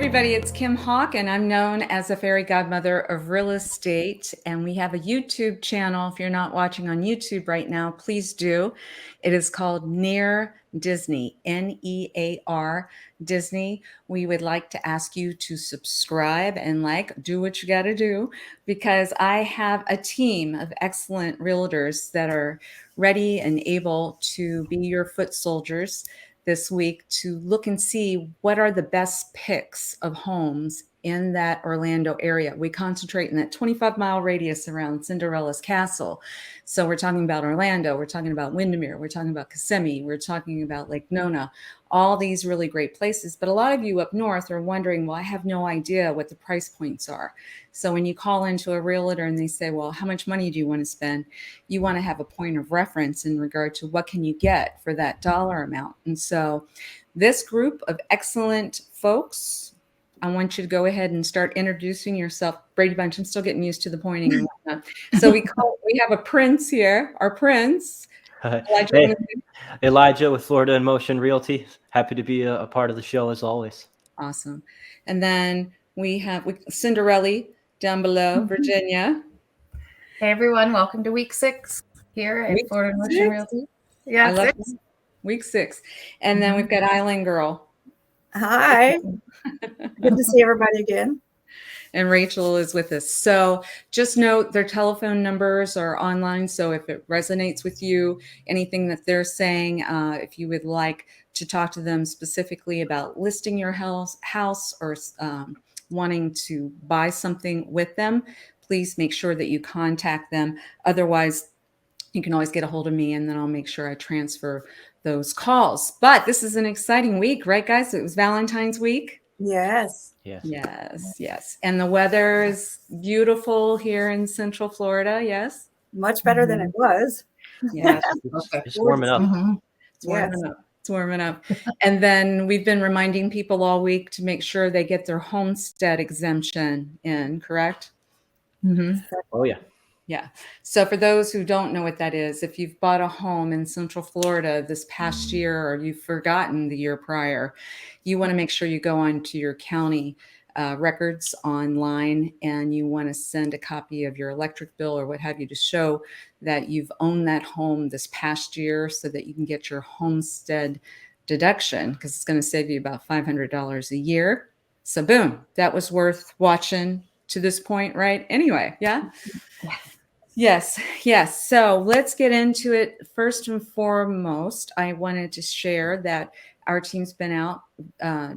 everybody, it's Kim Hawk, and I'm known as a fairy godmother of real estate. And we have a YouTube channel. If you're not watching on YouTube right now, please do. It is called Near Disney, N-E-A-R Disney. We would like to ask you to subscribe and do what you got to do, because I have a team of excellent realtors that are ready and able to be your foot soldiers this week to look and see what are the best picks of homes in that Orlando area. We concentrate in that 25-mile radius around Cinderella's castle. So we're talking about Orlando, we're talking about Windermere, we're talking about Kissimmee, we're talking about Lake Nona, all these really great places. But a lot of you up north are wondering, well, I have no idea what the price points are. So when you call into a realtor and they say, well, how much money do you want to spend? You want to have a point of reference in regard to what can you get for that dollar amount. And so this group of excellent folks, I want you to go ahead and start introducing yourself. Brady Bunch, I'm still getting used to the pointing and whatnot. So we have a prince here, our prince. Hey, Elijah with Florida in Motion Realty. Happy to be a part of the show as always. Awesome. And then we have Cinderella down below, Virginia. Hey everyone, welcome to week 6 here at Florida in Motion Realty. Yeah, I love week 6. And then we've got Island Girl. Hi. Good to see everybody again. And Rachel is with us. So just note their telephone numbers are online. So if it resonates with you, anything that they're saying, if you would like to talk to them specifically about listing your house or wanting to buy something with them, please make sure that you contact them. Otherwise, you can always get a hold of me and then I'll make sure I transfer those calls. But this is an exciting week, right, guys? It was Valentine's week. Yes. Yes. And the weather is beautiful here in Central Florida. Yes. Much better than it was. Yeah. It's warming up. It's warming up. And then we've been reminding people all week to make sure they get their homestead exemption in, correct? Oh, yeah. Yeah. So for those who don't know what that is, if you've bought a home in Central Florida this past year, or you've forgotten the year prior, you want to make sure you go onto your county records online and you want to send a copy of your electric bill or what have you to show that you've owned that home this past year so that you can get your homestead deduction, because it's going to save you about $500 a year. So boom, that was worth watching to this point, right? Anyway, yeah. Yes. So let's get into it. First and foremost, I wanted to share that our team's been out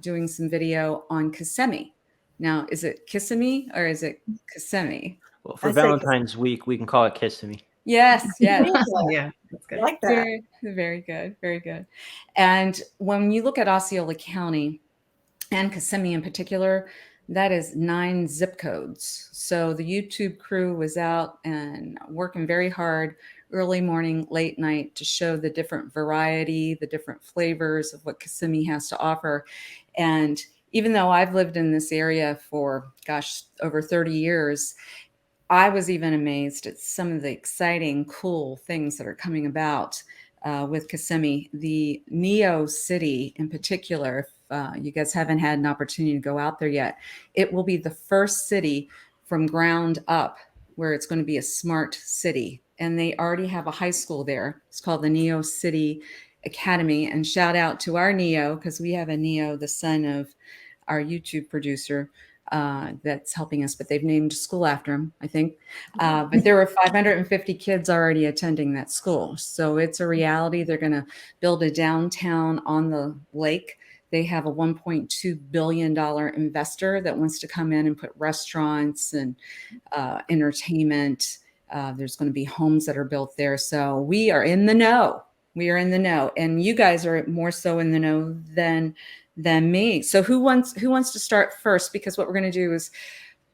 doing some video on Kissimmee. Now, is it Kissimmee or is it Kissimmee? Well, for Valentine's week, we can call it Kissimmee. Yes. Yeah, that's good. I like that. Very good. And when you look at Osceola County and Kissimmee in particular, that is 9 zip codes. So the YouTube crew was out and working very hard early morning, late night to show the different variety, the different flavors of what Kissimmee has to offer. And even though I've lived in this area for, over 30 years, I was even amazed at some of the exciting, cool things that are coming about with Kissimmee. The Neo City in particular, you guys haven't had an opportunity to go out there yet, it will be the first city from ground up where it's going to be a smart city. And they already have a high school there. It's called the Neo City Academy. And shout out to our Neo, because we have a Neo, the son of our YouTube producer, that's helping us, but they've named a school after him, I think. But there were 550 kids already attending that school. So it's a reality. They're going to build a downtown on the lake. They have a $1.2 billion investor that wants to come in and put restaurants and entertainment. There's going to be homes that are built there. So we are in the know. And you guys are more so in the know than me. So who wants to start first? Because what we're going to do is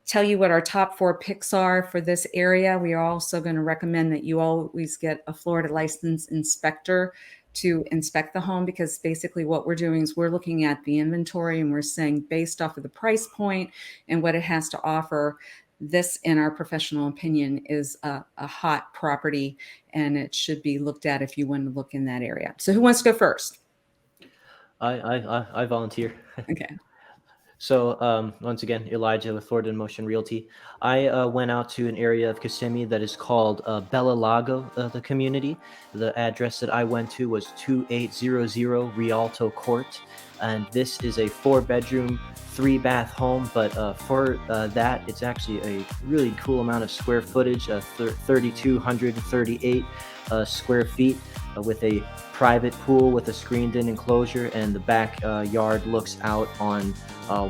tell you what our top 4 picks are for this area. We are also going to recommend that you always get a Florida licensed inspector to inspect the home, because basically what we're doing is we're looking at the inventory and we're saying, based off of the price point and what it has to offer, this, in our professional opinion, is a hot property and it should be looked at if you want to look in that area. So who wants to go first? I volunteer. Okay. So once again, Elijah with Florida in Motion Realty. I went out to an area of Kissimmee that is called Bella Lago, the community. The address that I went to was 2800 Rialto Court, and this is a 4-bedroom, 3-bath home. But for that, it's actually a really cool amount of square footage, 3,238 square feet, with a private pool with a screened-in enclosure, and the backyard looks out on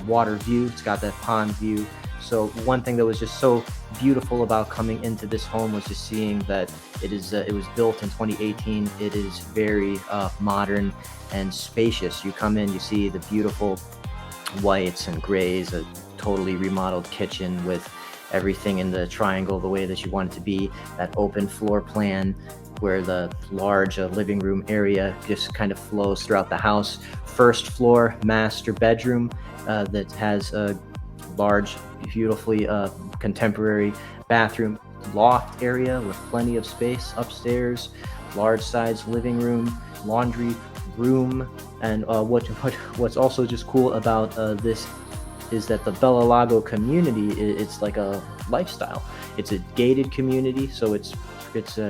water view. It's got that pond view. So one thing that was just so beautiful about coming into this home was just seeing that it was built in 2018. It is very modern and spacious. You come in, you see the beautiful whites and grays, a totally remodeled kitchen with everything in the triangle the way that you want it to be, that open floor plan where the large living room area just kind of flows throughout the house. First floor master bedroom that has a large, beautifully contemporary bathroom, loft area with plenty of space upstairs, large size living room, laundry room. And what's also just cool about this is that the Bella Lago community, it's like a lifestyle. It's a gated community, so it's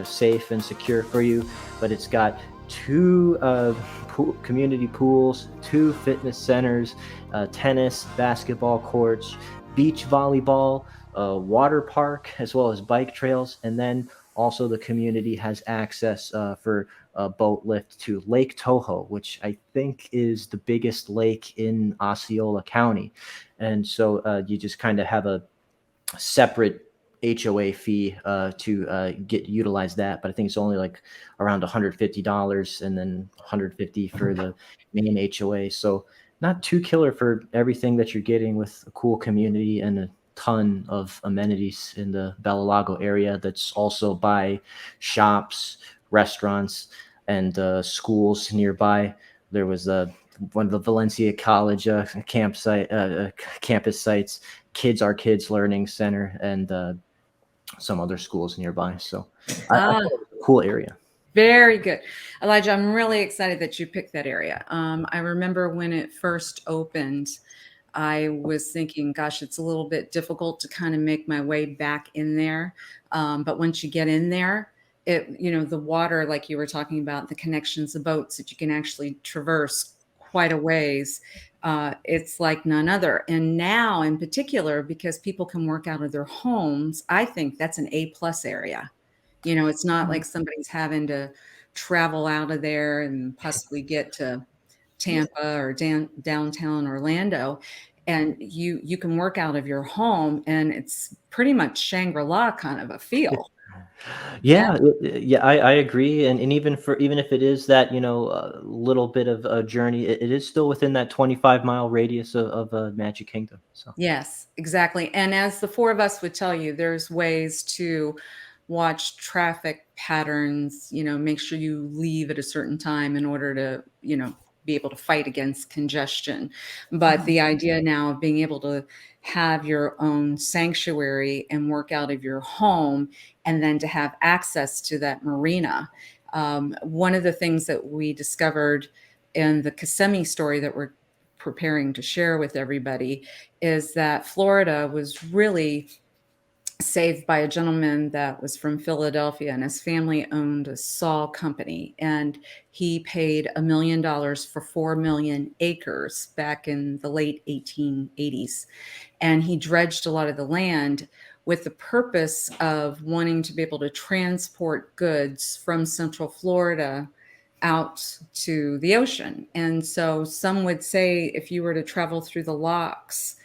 safe and secure for you, but it's got 2 community pools, 2 fitness centers, tennis, basketball courts, beach volleyball, water park, as well as bike trails. And then also the community has access for a boat lift to Lake Toho, which I think is the biggest lake in Osceola County. And so you just kind of have a separate HOA fee to utilize that, but I think it's only like around $150, and then $150 for the main HOA. So not too killer for everything that you're getting with a cool community and a ton of amenities in the Bella Lago area. That's also by shops, restaurants, and schools nearby. There was one of the Valencia College campus sites, Kids Are Kids Learning Center, and some other schools nearby. So I thought it was a cool area. Very good. Elijah, I'm really excited that you picked that area. I remember when it first opened, I was thinking, gosh, it's a little bit difficult to kind of make my way back in there. But once you get in there, the water, like you were talking about, the connections, the boats that you can actually traverse quite a ways. It's like none other. And now in particular, because people can work out of their homes, I think that's an A+ area. It's not like somebody's having to travel out of there and possibly get to Tampa or downtown Orlando. And you can work out of your home, and it's pretty much Shangri-La kind of a feel. Yeah, I agree. And even if it is that, a little bit of a journey, it is still within that 25-mile radius of Magic Kingdom. So Yes, exactly. And as the 4 of us would tell you, there's ways to watch traffic patterns, make sure you leave at a certain time in order to, be able to fight against congestion. But the idea now of being able to have your own sanctuary and work out of your home, and then to have access to that marina. One of the things that we discovered in the Kissimmee story that we're preparing to share with everybody is that Florida was really saved by a gentleman that was from Philadelphia, and his family owned a saw company, and he paid $1 million for 4 million acres back in the late 1880s. And he dredged a lot of the land with the purpose of wanting to be able to transport goods from Central Florida out to the ocean. And so some would say if you were to travel through the locks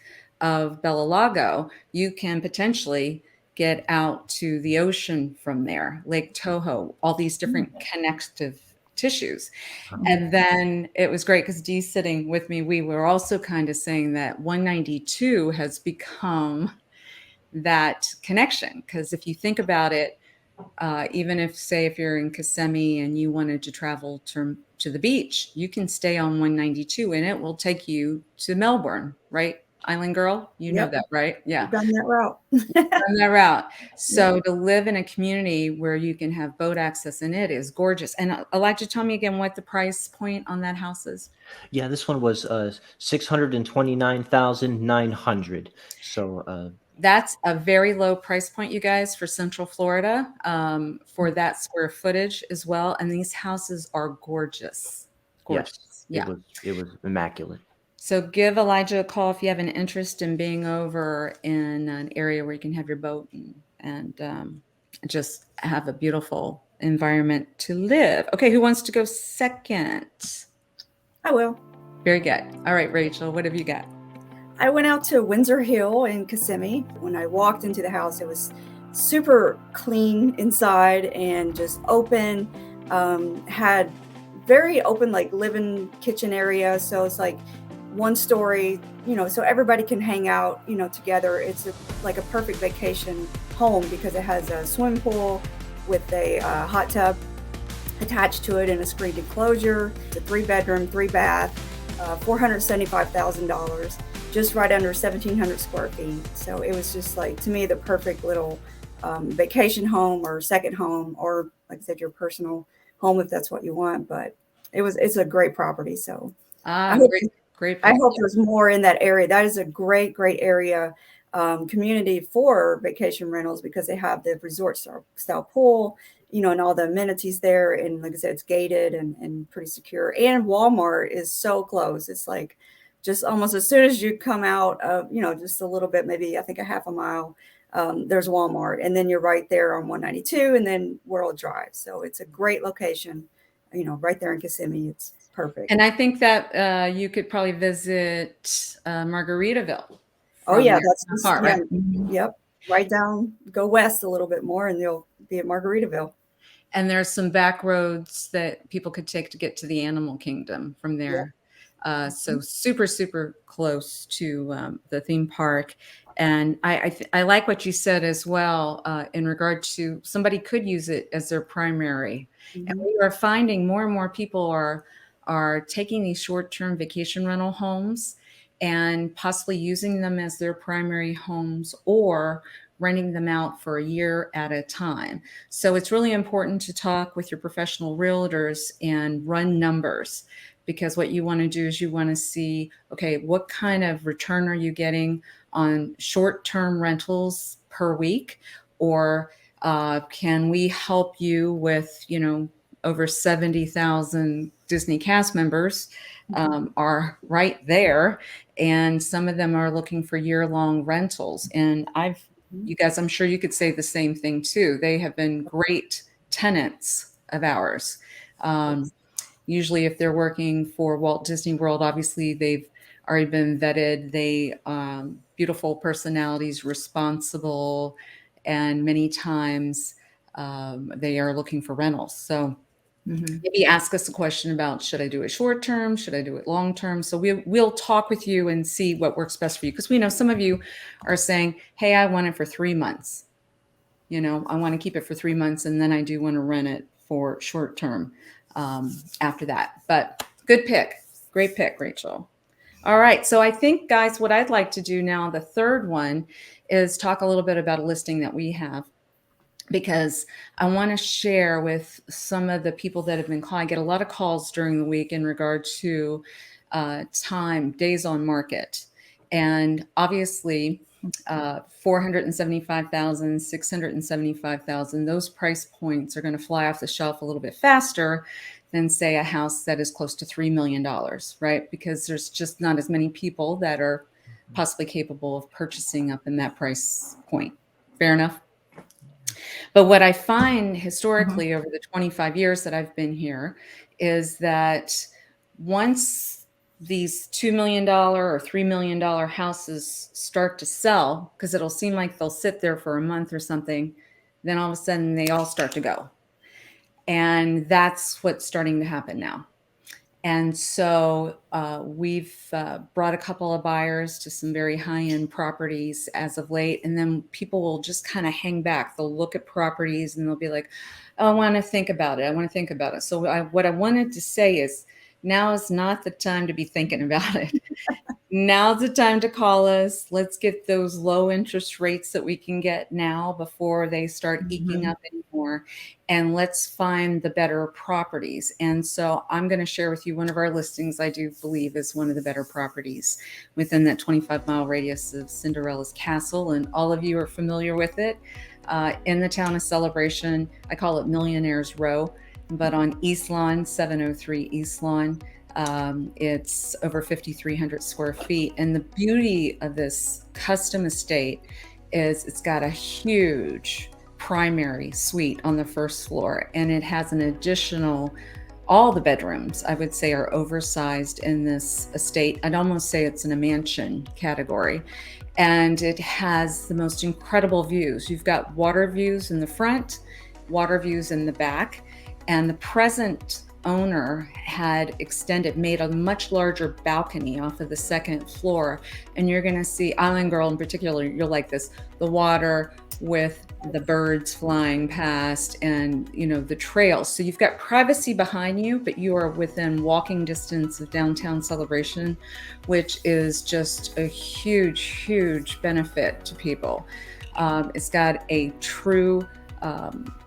of Bella Lago, you can potentially get out to the ocean from there, Lake Toho, all these different connective tissues. And then it was great because Dee's sitting with me. We were also kind of saying that 192 has become that connection. Because if you think about it, even if you're in Kissimmee and you wanted to travel to the beach, you can stay on 192 and it will take you to Melbourne, right? Island girl, you know Yep. that, right? Yeah. Done that route. On that route. So to live in a community where you can have boat access, and it is gorgeous. And Elijah, tell me again what the price point on that house is. Yeah, this one was 629,900. So That's a very low price point, you guys, for Central Florida, for that square footage as well. And these houses are gorgeous. yes, Gorgeous. Yeah. it was immaculate. So give Elijah a call if you have an interest in being over in an area where you can have your boat and just have a beautiful environment to live. Okay, who wants to go second? I will. Very good. All right, Rachel, what have you got? I went out to Windsor Hill in Kissimmee. When I walked into the house, it was super clean inside and just open. Had very open, like living kitchen area. So it's like one story, so everybody can hang out, together. It's like a perfect vacation home because it has a swimming pool with a hot tub attached to it and a screened enclosure. It's a 3-bedroom, 3-bath, $475,000, just right under 1,700 square feet. So it was just like, to me, the perfect little vacation home or second home, or like I said, your personal home if that's what you want. But it's a great property. So Great. I hope there's more in that area. That is a great area community for vacation rentals because they have the resort style pool, and all the amenities there. And like I said, it's gated and pretty secure. And Walmart is so close. It's like just almost as soon as you come out of, just a little bit, maybe I think a half a mile, there's Walmart. And then you're right there on 192 and then World Drive. So it's a great location, right there in Kissimmee. It's perfect. And I think that you could probably visit Margaritaville. Oh yeah, that's part, right? Yep, right down, go west a little bit more, and you'll be at Margaritaville. And there's some back roads that people could take to get to the animal kingdom from there. Yep. So super close to the theme park. And I like what you said as well in regard to somebody could use it as their primary. Mm-hmm. And we are finding more and more people are taking these short-term vacation rental homes and possibly using them as their primary homes or renting them out for a year at a time. So it's really important to talk with your professional realtors and run numbers, because what you want to do is you want to see, okay, what kind of return are you getting on short-term rentals per week? Or can we help you with, over 70,000 Disney cast members are right there. And some of them are looking for year-long rentals. And you guys, I'm sure you could say the same thing too. They have been great tenants of ours. Usually if they're working for Walt Disney World, obviously they've already been vetted. They beautiful personalities, responsible, and many times they are looking for rentals. So maybe ask us a question about, should I do it short term? Should I do it long term? So we'll talk with you and see what works best for you. Because we know some of you are saying, hey, I want it for 3 months. I want to keep it for 3 months, and then I do want to rent it for short term after that. But good pick. Great pick, Rachel. All right. So I think, guys, what I'd like to do now, the third one, is talk a little bit about a listing that we have, because I want to share with some of the people that have been calling. I get a lot of calls during the week in regard to days on market. And obviously, 475,000, 675,000, those price points are going to fly off the shelf a little bit faster than, say, a house that is close to $3 million, right? Because there's just not as many people that are possibly capable of purchasing up in that price point. Fair enough? But what I find historically over the 25 years that I've been here is that once these $2 million or $3 million houses start to sell, because it'll seem like they'll sit there for a month or something, then all of a sudden they all start to go. And that's what's starting to happen now. And so we've brought a couple of buyers to some very high-end properties as of late. And then people will just kind of hang back. They'll look at properties and they'll be like, oh, I want to think about it. I want to think about it. So what I wanted to say is, now is not the time to be thinking about it. Now's the time to call us. Let's get those low interest rates that we can get now before they start eking up anymore. And let's find the better properties. And so I'm going to share with you one of our listings I do believe is one of the better properties within that 25-mile radius of Cinderella's Castle. And all of you are familiar with it. In the town of Celebration, I call it Millionaire's Row, but on East Lawn, 703 East Lawn. It's over 5,300 square feet. And the beauty of this custom estate is it's got a huge primary suite on the first floor, and it has an additional, all the bedrooms I would say are oversized in this estate. I'd almost say it's in a mansion category. And it has the most incredible views. You've got water views in the front, water views in the back, and the present owner had made a much larger balcony off of the second floor. And you're going to see, Island Girl in particular, you'll like this, the water with the birds flying past and, you know, the trails. So you've got privacy behind you, but you are within walking distance of downtown Celebration, which is just a huge, huge benefit to people. It's got a true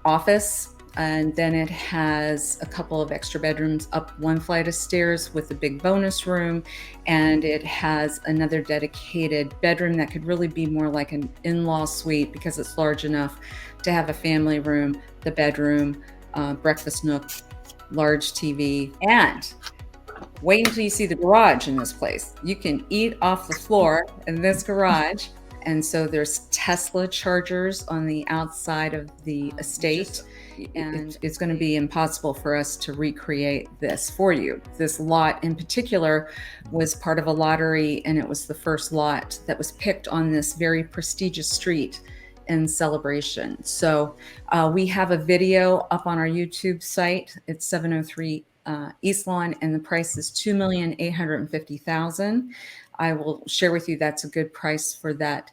office. And then it has a couple of extra bedrooms up one flight of stairs with a big bonus room. And it has another dedicated bedroom that could really be more like an in-law suite because it's large enough to have a family room, the bedroom, breakfast nook, large TV. And wait until you see the garage in this place. You can eat off the floor in this garage. And so there's Tesla chargers on the outside of the estate. And it's going to be impossible for us to recreate this for you. This lot in particular was part of a lottery, and it was the first lot that was picked on this very prestigious street in Celebration. So we have a video up on our YouTube site. It's 703 East Lawn, and the price is $2,850,000. I will share with you that's a good price for that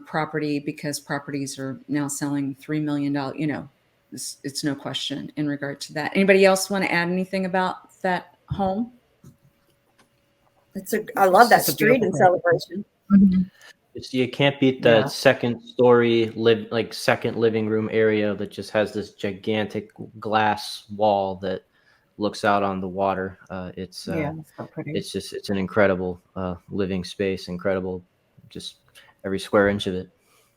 property because properties are now selling $3 million, you know. It's no question in regard to that. Anybody else want to add anything about that home? I love that street in Celebration. You can't beat the second story second living room area that just has this gigantic glass wall that looks out on the water. It's so pretty. It's an incredible living space, incredible, just every square inch of it.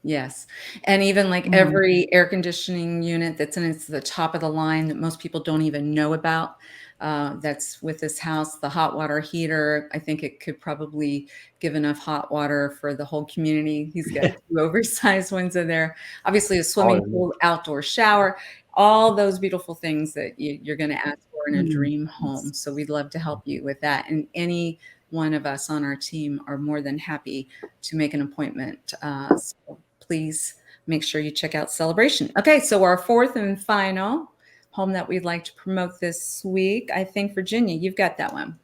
Yes. And even like every air conditioning unit that's in it's the top of the line that most people don't even know about. That's with this house, the hot water heater. I think it could probably give enough hot water for the whole community. He's got 2 oversized ones in there. Obviously a swimming pool, outdoor shower, all those beautiful things that you're going to ask for in a dream home. So we'd love to help you with that. And any one of us on our team are more than happy to make an appointment. So please make sure you check out Celebration. Okay, so our fourth and final home that we'd like to promote this week, I think, Virginia, you've got that one.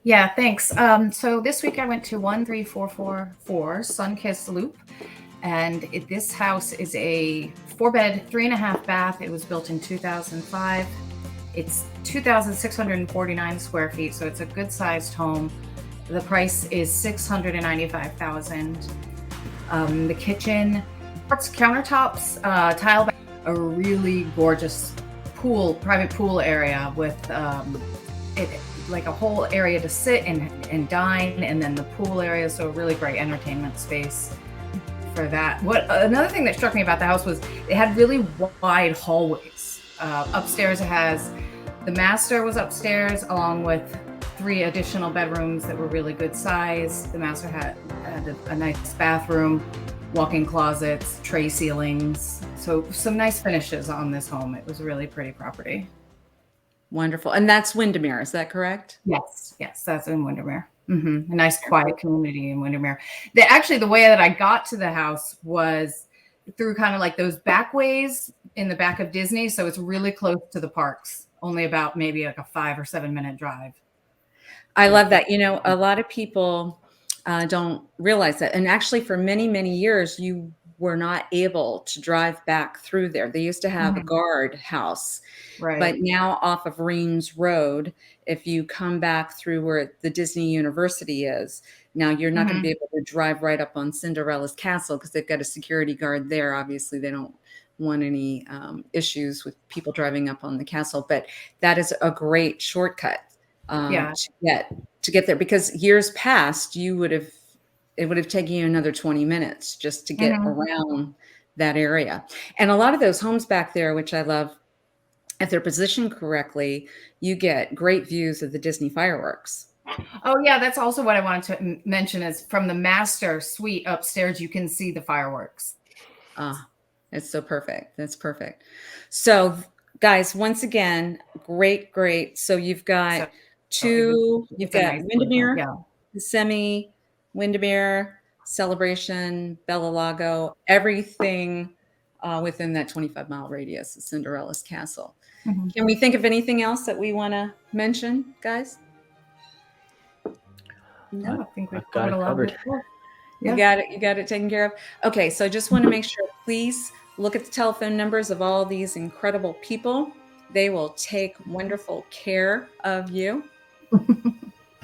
Yeah, thanks. So this week I went to 13444 Sunkist Loop, and this house is a 4-bed, 3.5 bath. It was built in 2005. It's 2,649 square feet, so it's a good-sized home. The price is $695,000. The kitchen, countertops, tile, a really gorgeous private pool area with like a whole area to sit and dine, and then the pool area. So a really great entertainment space for that. Another thing that struck me about the house was it had really wide hallways. Upstairs, the master was upstairs along with 3 additional bedrooms that were really good size. The master had a nice bathroom, walk-in closets, tray ceilings. So some nice finishes on this home. It was a really pretty property. Wonderful. And that's Windermere, is that correct? Yes, that's in Windermere. A nice quiet community in Windermere. The way that I got to the house was through kind of like those back ways in the back of Disney. So it's really close to the parks, only about maybe like a 5 or 7 minute drive. I love that. You know, a lot of people don't realize that. And actually for many, many years, you were not able to drive back through there. They used to have a guard house, Right. but now off of Reams Road, if you come back through where the Disney University is, now you're not going to be able to drive right up on Cinderella's castle because they've got a security guard there. Obviously, they don't want any issues with people driving up on the castle, but that is a great shortcut to get there, because years past it would have taken you another 20 minutes just to get around that area. And a lot of those homes back there, which I love, if they're positioned correctly, you get great views of the Disney fireworks. Oh yeah, that's also what I wanted to mention, is from the master suite upstairs, you can see the fireworks. It's so perfect. That's perfect. So guys, once again, great. So you've got you've got Windermere, Kissimmee, Windermere, Celebration, Bella Lago, everything within that 25-mile radius of Cinderella's castle. Can we think of anything else that we want to mention, guys? No, I think we've got it covered. You got it taken care of. Okay, so I just want to make sure, please look at the telephone numbers of all these incredible people. They will take wonderful care of you.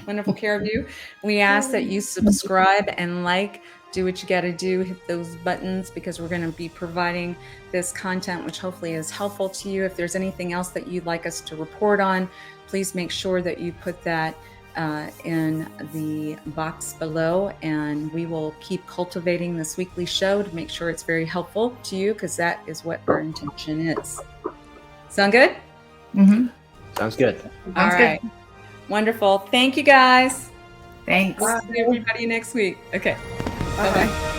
Wonderful care of you. We ask that you subscribe and like, do what you got to do, hit those buttons, because we're going to be providing this content, which hopefully is helpful to you. If there's anything else that you'd like us to report on, please make sure that you put that in the box below, and we will keep cultivating this weekly show to make sure it's very helpful to you, because that is what our intention is. Sound good? Sounds good. All right. Wonderful. Thank you, guys. Thanks. We'll see everybody next week. Okay. Bye-bye.